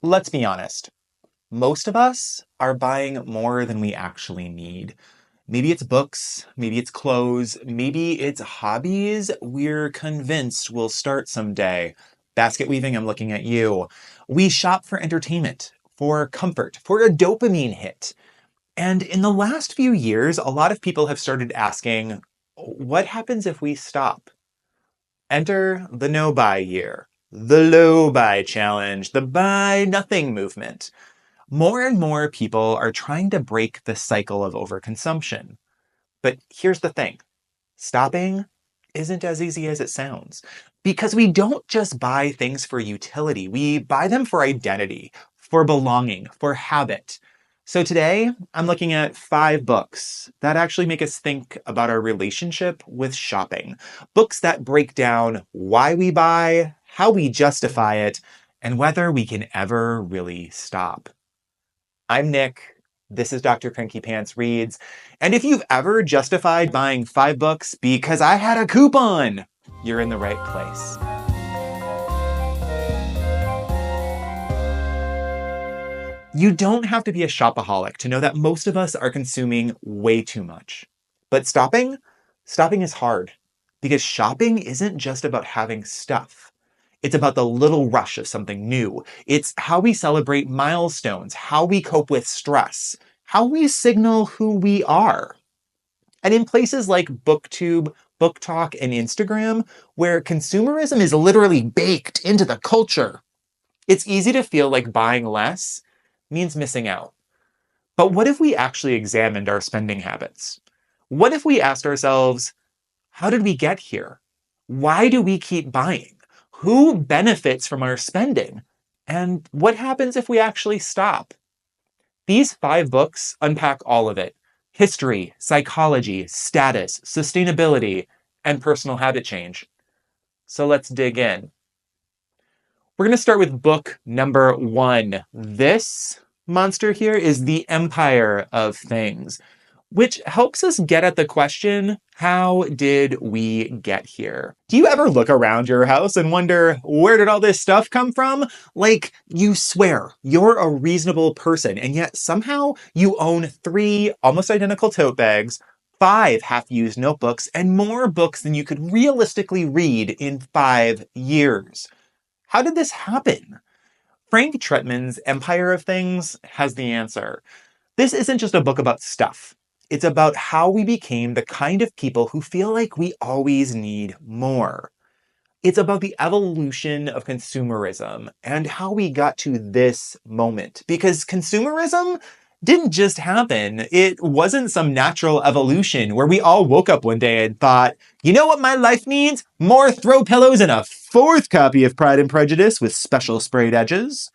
Let's be honest. Most of us are buying more than we actually need. Maybe it's books, maybe it's clothes, maybe it's hobbies we're convinced will start someday. Basket weaving, I'm looking at you. We shop for entertainment, for comfort, for a dopamine hit. And in the last few years, a lot of people have started asking, what happens if we stop? Enter the no-buy year, the low-buy challenge, the buy nothing movement. More and more people are trying to break the cycle of overconsumption. But here's the thing. Stopping isn't as easy as it sounds. Because we don't just buy things for utility. We buy them for identity, for belonging, for habit. So today, I'm looking at 5 books that actually make us think about our relationship with shopping. Books that break down why we buy, how we justify it, and whether we can ever really stop. I'm Nick. This is Dr. Cranky Pants Reads. And if you've ever justified buying 5 books because I had a coupon, you're in the right place. You don't have to be a shopaholic to know that most of us are consuming way too much. But stopping is hard because shopping isn't just about having stuff. It's about the little rush of something new. It's how we celebrate milestones, how we cope with stress, how we signal who we are. And in places like BookTube, BookTalk, and Instagram, where consumerism is literally baked into the culture, it's easy to feel like buying less means missing out. But what if we actually examined our spending habits? What if we asked ourselves, how did we get here? Why do we keep buying? Who benefits from our spending? And what happens if we actually stop? These 5 books unpack all of it. History, psychology, status, sustainability, and personal habit change. So let's dig in. We're going to start with book number 1. This monster here is The Empire of Things, which helps us get at the question, how did we get here? Do you ever look around your house and wonder, where did all this stuff come from? Like, you swear you're a reasonable person, and yet somehow you own 3 almost identical tote bags, 5 half-used notebooks, and more books than you could realistically read in 5 years. How did this happen? Frank Trentmann's Empire of Things has the answer. This isn't just a book about stuff. It's about how we became the kind of people who feel like we always need more. It's about the evolution of consumerism and how we got to this moment. Because consumerism didn't just happen. It wasn't some natural evolution where we all woke up one day and thought, you know what my life needs? More throw pillows and a 4th copy of Pride and Prejudice with special sprayed edges.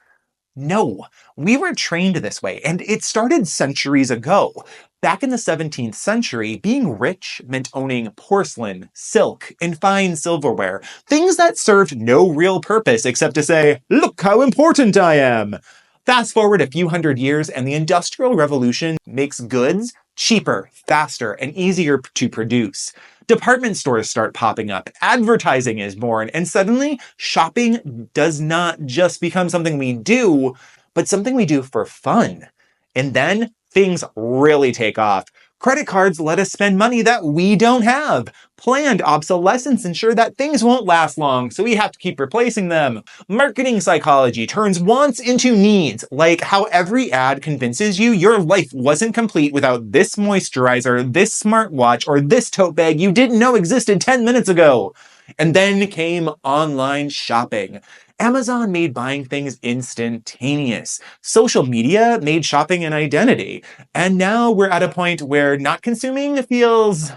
No, we were trained this way, and it started centuries ago. Back in the 17th century, being rich meant owning porcelain, silk, and fine silverware, things that served no real purpose except to say, look how important I am. Fast forward a few hundred years, and the Industrial Revolution makes goods cheaper, faster, and easier to produce. Department stores start popping up, advertising is born, and suddenly shopping does not just become something we do, but something we do for fun. And then things really take off. Credit cards let us spend money that we don't have. Planned obsolescence ensure that things won't last long, so we have to keep replacing them. Marketing psychology turns wants into needs, like how every ad convinces you your life wasn't complete without this moisturizer, this smartwatch, or this tote bag you didn't know existed 10 minutes ago. And then came online shopping. Amazon made buying things instantaneous. Social media made shopping an identity. And now we're at a point where not consuming feels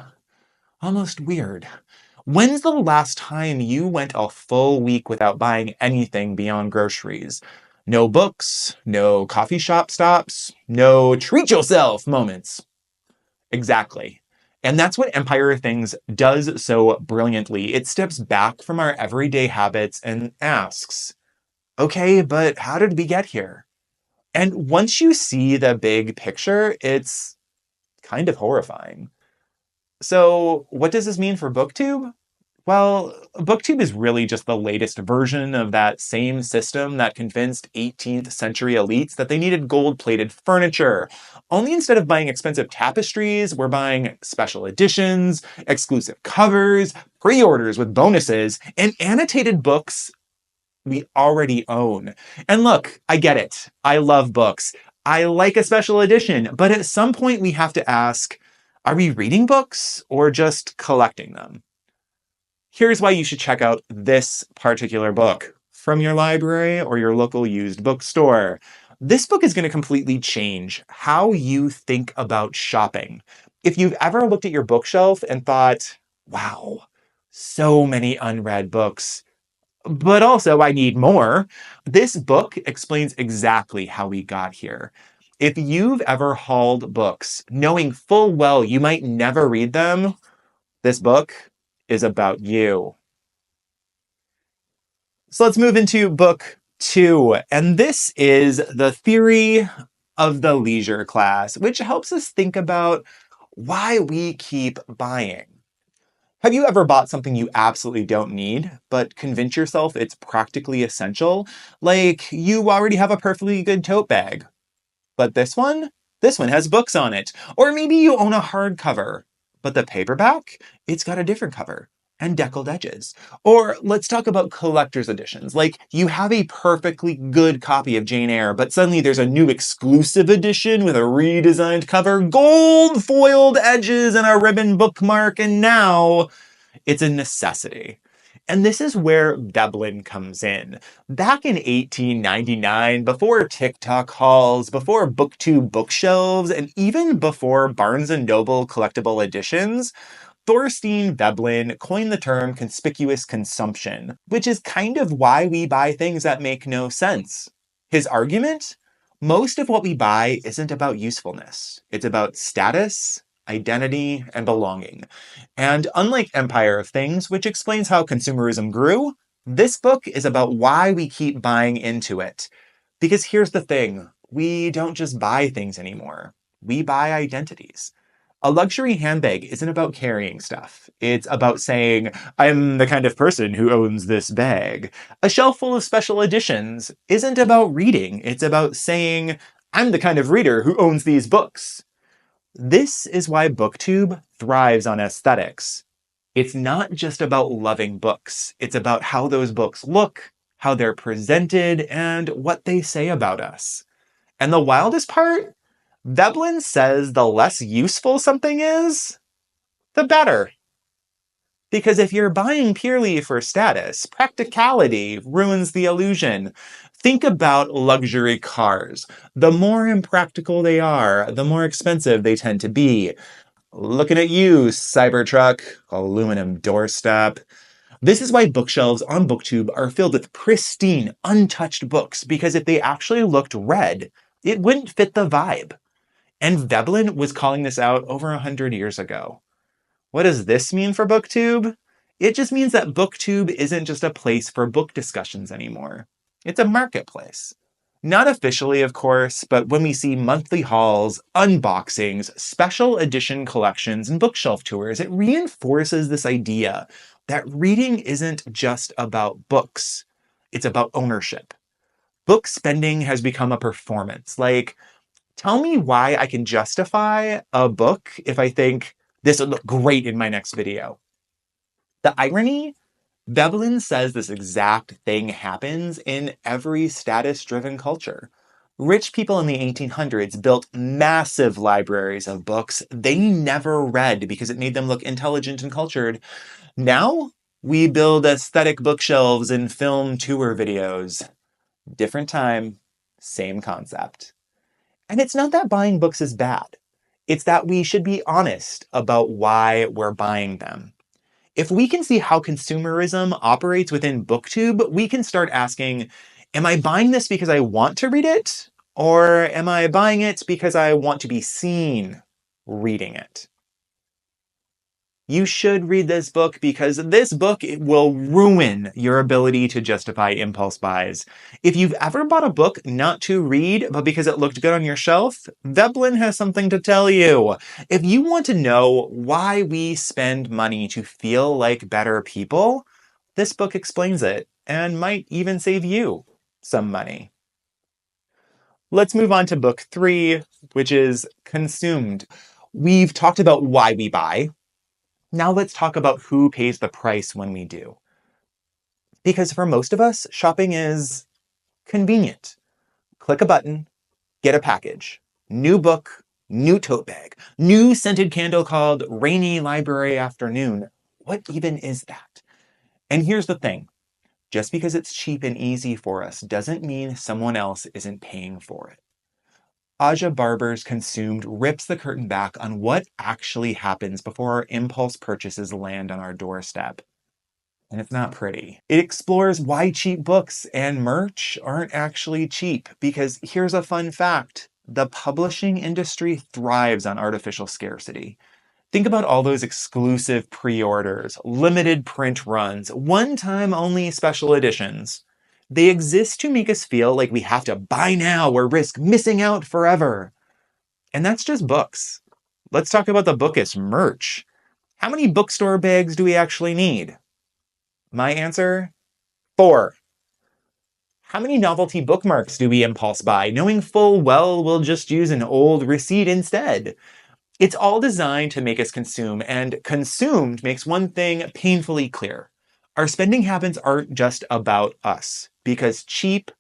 almost weird. When's the last time you went a full week without buying anything beyond groceries? No books, no coffee shop stops, no treat yourself moments. Exactly. And that's what Empire of Things does so brilliantly. It steps back from our everyday habits and asks, okay, but how did we get here? And once you see the big picture, it's kind of horrifying. So what does this mean for BookTube? Well, BookTube is really just the latest version of that same system that convinced 18th century elites that they needed gold-plated furniture. Only instead of buying expensive tapestries, we're buying special editions, exclusive covers, pre-orders with bonuses, and annotated books we already own. And look, I get it. I love books. I like a special edition, but at some point we have to ask, are we reading books or just collecting them? Here's why you should check out this particular book from your library or your local used bookstore. This book is going to completely change how you think about shopping. If you've ever looked at your bookshelf and thought, wow, so many unread books, but also I need more, this book explains exactly how we got here. If you've ever hauled books knowing full well you might never read them, this book is about you. So let's move into book 2. And this is the theory of the leisure class, which helps us think about why we keep buying. Have you ever bought something you absolutely don't need, but convince yourself it's practically essential? Like you already have a perfectly good tote bag, but this one has books on it. Or maybe you own a hardcover, but the paperback, it's got a different cover and deckled edges. Or let's talk about collector's editions. Like you have a perfectly good copy of Jane Eyre, but suddenly there's a new exclusive edition with a redesigned cover, gold foiled edges, and a ribbon bookmark, and now it's a necessity. And this is where Veblen comes in. Back in 1899, before TikTok hauls, before BookTube bookshelves, and even before Barnes & Noble collectible editions, Thorstein Veblen coined the term conspicuous consumption, which is kind of why we buy things that make no sense. His argument? Most of what we buy isn't about usefulness. It's about status, identity, and belonging. And unlike Empire of Things, which explains how consumerism grew, this book is about why we keep buying into it. Because here's the thing, we don't just buy things anymore. We buy identities. A luxury handbag isn't about carrying stuff. It's about saying, I'm the kind of person who owns this bag. A shelf full of special editions isn't about reading. It's about saying, I'm the kind of reader who owns these books. This is why BookTube thrives on aesthetics. It's not just about loving books. It's about how those books look, how they're presented, and what they say about us. And the wildest part? Veblen says the less useful something is, the better. Because if you're buying purely for status, practicality ruins the illusion. Think about luxury cars. The more impractical they are, the more expensive they tend to be. Looking at you, Cybertruck, aluminum doorstep. This is why bookshelves on BookTube are filled with pristine, untouched books, because if they actually looked red, it wouldn't fit the vibe. And Veblen was calling this out over 100 years ago. What does this mean for BookTube? It just means that BookTube isn't just a place for book discussions anymore. It's a marketplace. Not officially, of course, but when we see monthly hauls, unboxings, special edition collections, and bookshelf tours, it reinforces this idea that reading isn't just about books. It's about ownership. Book spending has become a performance. Like, tell me why I can justify a book if I think this would look great in my next video. The irony? Veblen says this exact thing happens in every status-driven culture. Rich people in the 1800s built massive libraries of books they never read because it made them look intelligent and cultured. Now, we build aesthetic bookshelves and film tour videos. Different time, same concept. And it's not that buying books is bad. It's that we should be honest about why we're buying them. If we can see how consumerism operates within BookTube, we can start asking, am I buying this because I want to read it? Or am I buying it because I want to be seen reading it? You should read this book because this book will ruin your ability to justify impulse buys. If you've ever bought a book not to read, but because it looked good on your shelf, Veblen has something to tell you. If you want to know why we spend money to feel like better people, this book explains it and might even save you some money. Let's move on to book 3, which is Consumed. We've talked about why we buy. Now let's talk about who pays the price when we do. Because for most of us, shopping is convenient. Click a button, get a package. New book, new tote bag, new scented candle called Rainy Library Afternoon. What even is that? And here's the thing. Just because it's cheap and easy for us doesn't mean someone else isn't paying for it. Barber's Consumed rips the curtain back on what actually happens before our impulse purchases land on our doorstep. And it's not pretty. It explores why cheap books and merch aren't actually cheap, because here's a fun fact. The publishing industry thrives on artificial scarcity. Think about all those exclusive pre-orders, limited print runs, one-time only special editions. They exist to make us feel like we have to buy now or risk missing out forever. And that's just books. Let's talk about the bookish merch. How many bookstore bags do we actually need? My answer? 4. How many novelty bookmarks do we impulse buy, knowing full well we'll just use an old receipt instead? It's all designed to make us consume, and consumed makes one thing painfully clear. Our spending habits aren't just about us, because cheap,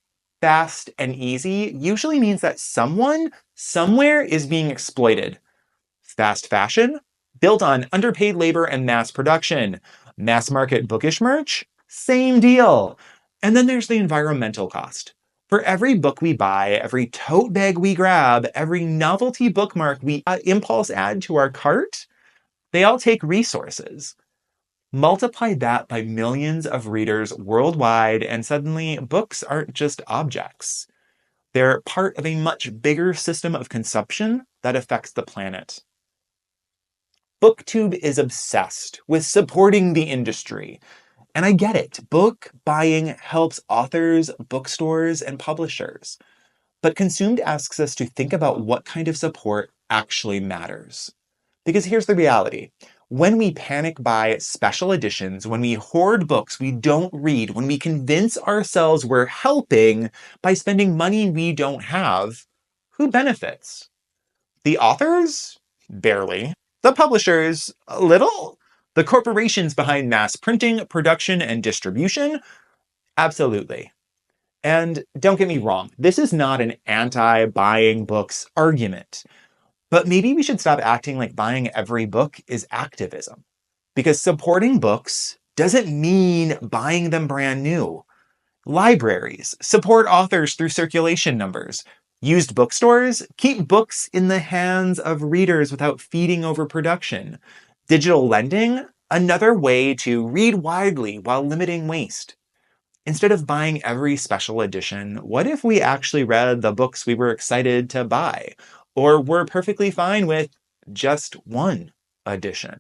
fast, and easy usually means that someone, somewhere is being exploited. Fast fashion? Built on underpaid labor and mass production. Mass market bookish merch? Same deal. And then there's the environmental cost. For every book we buy, every tote bag we grab, every novelty bookmark we impulse add to our cart, they all take resources. Multiply that by millions of readers worldwide, and suddenly books aren't just objects. They're part of a much bigger system of consumption that affects the planet. BookTube is obsessed with supporting the industry. And I get it. Book buying helps authors, bookstores, and publishers. But Consumed asks us to think about what kind of support actually matters. Because here's the reality. When we panic buy special editions, when we hoard books we don't read, when we convince ourselves we're helping by spending money we don't have, who benefits? The authors? Barely. The publishers? A little. The corporations behind mass printing, production, and distribution? Absolutely. And don't get me wrong, this is not an anti-buying books argument. But maybe we should stop acting like buying every book is activism. Because supporting books doesn't mean buying them brand new. Libraries support authors through circulation numbers. Used bookstores keep books in the hands of readers without feeding overproduction. Digital lending, another way to read widely while limiting waste. Instead of buying every special edition, what if we actually read the books we were excited to buy? Or were perfectly fine with just one edition?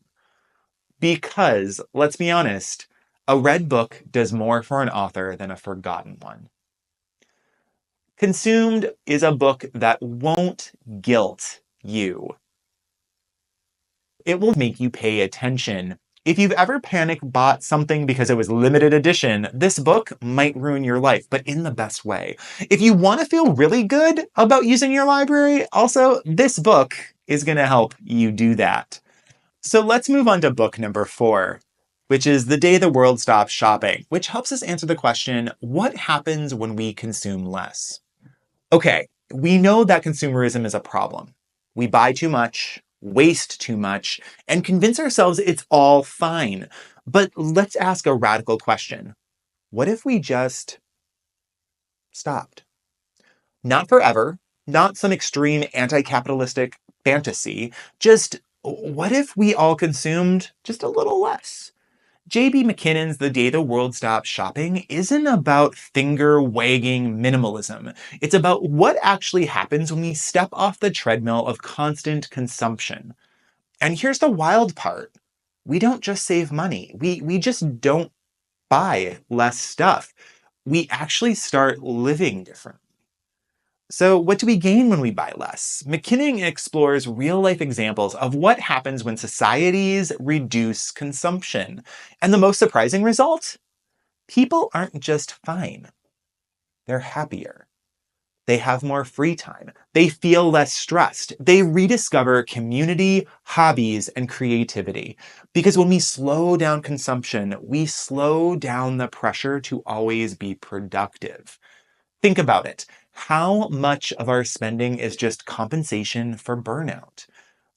Because, let's be honest, a read book does more for an author than a forgotten one. Consumed is a book that won't guilt you. It will make you pay attention. If you've ever panic bought something because it was limited edition, this book might ruin your life, but in the best way. If you want to feel really good about using your library, also, this book is going to help you do that. So let's move on to book number 4, which is The Day the World Stops Shopping, which helps us answer the question, what happens when we consume less? Okay, we know that consumerism is a problem. We buy too much, waste too much, and convince ourselves it's all fine. But let's ask a radical question. What if we just stopped? Not forever, not some extreme anti-capitalistic fantasy, just what if we all consumed just a little less? J.B. MacKinnon's The Day the World Stops Shopping isn't about finger-wagging minimalism. It's about what actually happens when we step off the treadmill of constant consumption. And here's the wild part. we don't just save money. We just don't buy less stuff. We actually start living differently. So what do we gain when we buy less? MacKinnon explores real-life examples of what happens when societies reduce consumption. And the most surprising result? People aren't just fine. They're happier. They have more free time. They feel less stressed. They rediscover community, hobbies, and creativity. Because when we slow down consumption, we slow down the pressure to always be productive. Think about it. How much of our spending is just compensation for burnout?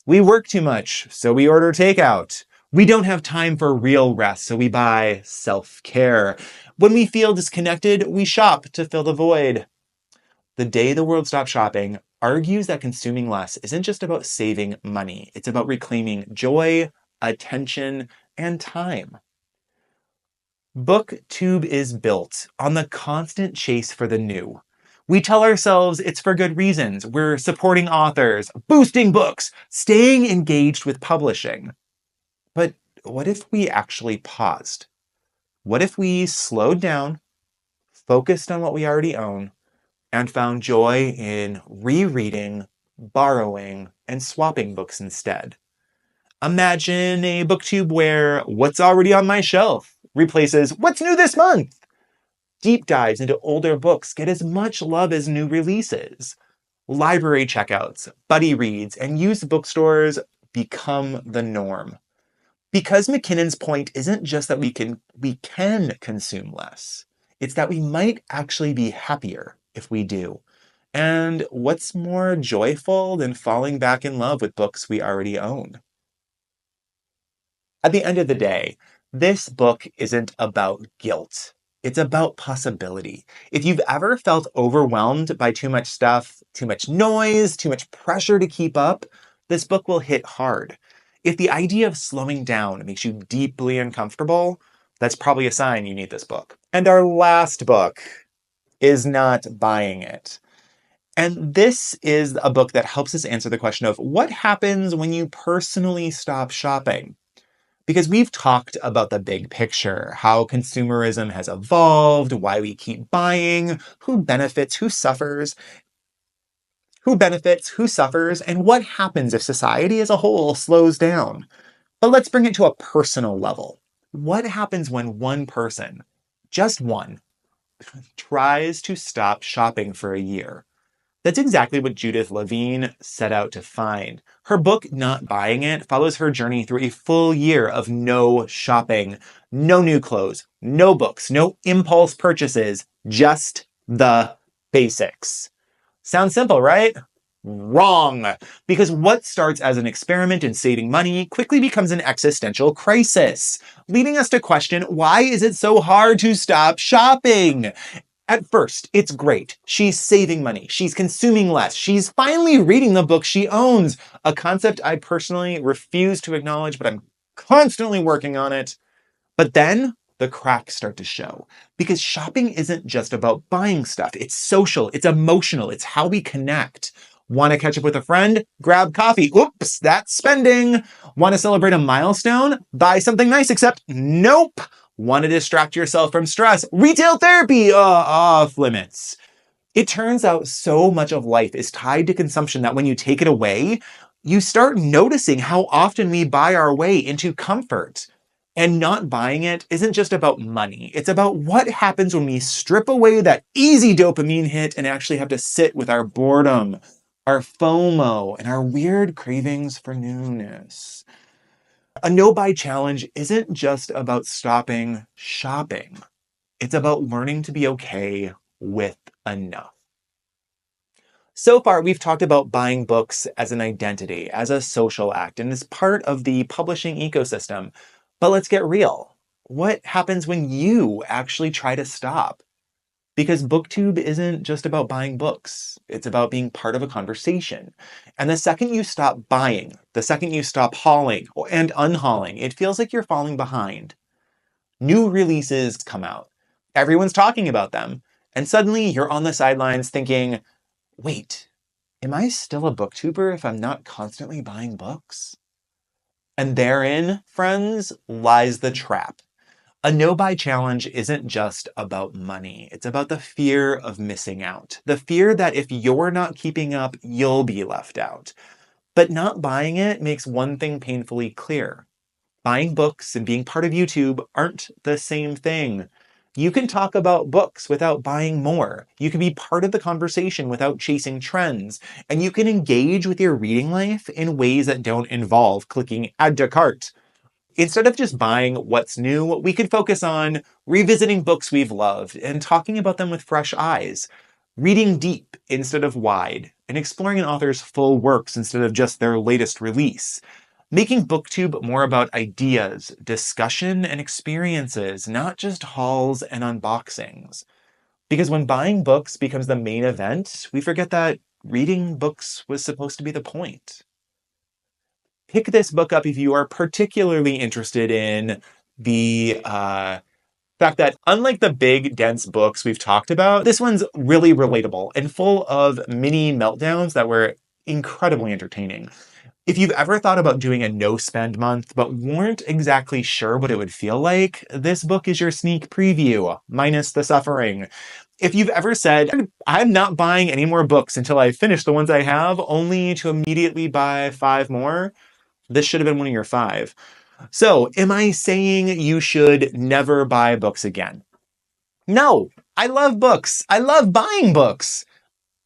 We work too much, so we order takeout. We don't have time for real rest, so we buy self-care. When we feel disconnected, we shop to fill the void. The Day the World Stopped Shopping argues that consuming less isn't just about saving money. It's about reclaiming joy, attention, and time. BookTube is built on the constant chase for the new. We tell ourselves it's for good reasons. We're supporting authors, boosting books, staying engaged with publishing. But what if we actually paused? What if we slowed down, focused on what we already own, and found joy in rereading, borrowing, and swapping books instead? Imagine a BookTube where what's already on my shelf replaces what's new this month. Deep dives into older books get as much love as new releases. Library checkouts, buddy reads, and used bookstores become the norm. Because MacKinnon's point isn't just that we can consume less. It's that we might actually be happier if we do. And what's more joyful than falling back in love with books we already own? At the end of the day, this book isn't about guilt. It's about possibility. If you've ever felt overwhelmed by too much stuff, too much noise, too much pressure to keep up, this book will hit hard. If the idea of slowing down makes you deeply uncomfortable, that's probably a sign you need this book. And our last book is Not Buying It. And this is a book that helps us answer the question of what happens when you personally stop shopping? Because we've talked about the big picture, how consumerism has evolved, why we keep buying, who benefits, who suffers, and what happens if society as a whole slows down. But let's bring it to a personal level. What happens when one person, just one, tries to stop shopping for a year? That's exactly what Judith Levine set out to find. Her book, Not Buying It, follows her journey through a full year of no shopping, no new clothes, no books, no impulse purchases, just the basics. Sounds simple, right? Wrong. Because what starts as an experiment in saving money quickly becomes an existential crisis, leading us to question, why is it so hard to stop shopping? At first, it's great. She's saving money. She's consuming less. She's finally reading the books she owns. A concept I personally refuse to acknowledge, but I'm constantly working on it. But then the cracks start to show. Because shopping isn't just about buying stuff. It's social. It's emotional. It's how we connect. Want to catch up with a friend? Grab coffee. Oops, that's spending. Want to celebrate a milestone? Buy something nice, except nope. Want to distract yourself from stress? Retail therapy, off limits. It turns out so much of life is tied to consumption that when you take it away, you start noticing how often we buy our way into comfort. And not buying it isn't just about money. It's about what happens when we strip away that easy dopamine hit and actually have to sit with our boredom, our FOMO, and our weird cravings for newness. A no-buy challenge isn't just about stopping shopping. It's about learning to be okay with enough. So far, we've talked about buying books as an identity, as a social act, and as part of the publishing ecosystem. But let's get real. What happens when you actually try to stop? Because BookTube isn't just about buying books. It's about being part of a conversation. And the second you stop buying, the second you stop hauling and unhauling, it feels like you're falling behind. New releases come out. Everyone's talking about them. And suddenly you're on the sidelines thinking, wait, am I still a booktuber if I'm not constantly buying books? And therein, friends, lies the trap. A no-buy challenge isn't just about money. It's about the fear of missing out. The fear that if you're not keeping up, you'll be left out. But not buying it makes one thing painfully clear. Buying books and being part of YouTube aren't the same thing. You can talk about books without buying more. You can be part of the conversation without chasing trends. And you can engage with your reading life in ways that don't involve clicking add to cart. Instead of just buying what's new, we could focus on revisiting books we've loved and talking about them with fresh eyes, reading deep instead of wide, and exploring an author's full works instead of just their latest release. Making BookTube more about ideas, discussion, and experiences, not just hauls and unboxings. Because when buying books becomes the main event, we forget that reading books was supposed to be the point. Pick this book up if you are particularly interested in the fact that, unlike the big, dense books we've talked about, this one's really relatable and full of mini meltdowns that were incredibly entertaining. If you've ever thought about doing a no-spend month but weren't exactly sure what it would feel like, this book is your sneak preview, minus the suffering. If you've ever said, I'm not buying any more books until I finish the ones I have, only to immediately buy 5 more, this should have been one of your 5. So, am I saying you should never buy books again? No! I love books! I love buying books!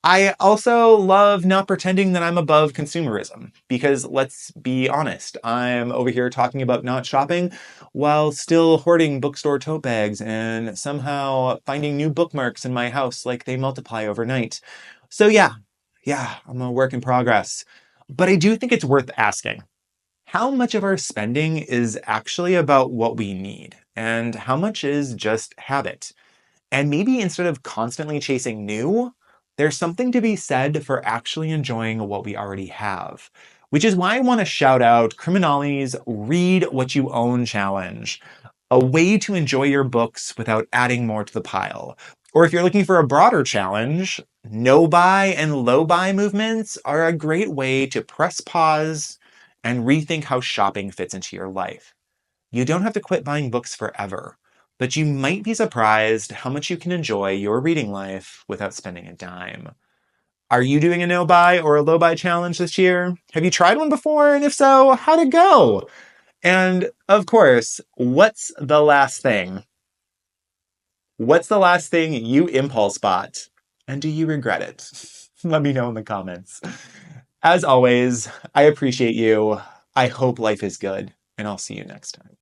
I also love not pretending that I'm above consumerism, because let's be honest, I'm over here talking about not shopping while still hoarding bookstore tote bags and somehow finding new bookmarks in my house like they multiply overnight. So yeah, I'm a work in progress. But I do think it's worth asking. How much of our spending is actually about what we need, and how much is just habit? And maybe instead of constantly chasing new, there's something to be said for actually enjoying what we already have. Which is why I want to shout out Criminali's Read What You Own challenge, a way to enjoy your books without adding more to the pile. Or if you're looking for a broader challenge, no-buy and low-buy movements are a great way to press pause and rethink how shopping fits into your life. You don't have to quit buying books forever, but you might be surprised how much you can enjoy your reading life without spending a dime. Are you doing a no-buy or a low-buy challenge this year? Have you tried one before? And if so, how'd it go? And of course, what's the last thing? What's the last thing you impulse bought? And do you regret it? Let me know in the comments. As always, I appreciate you. I hope life is good, and I'll see you next time.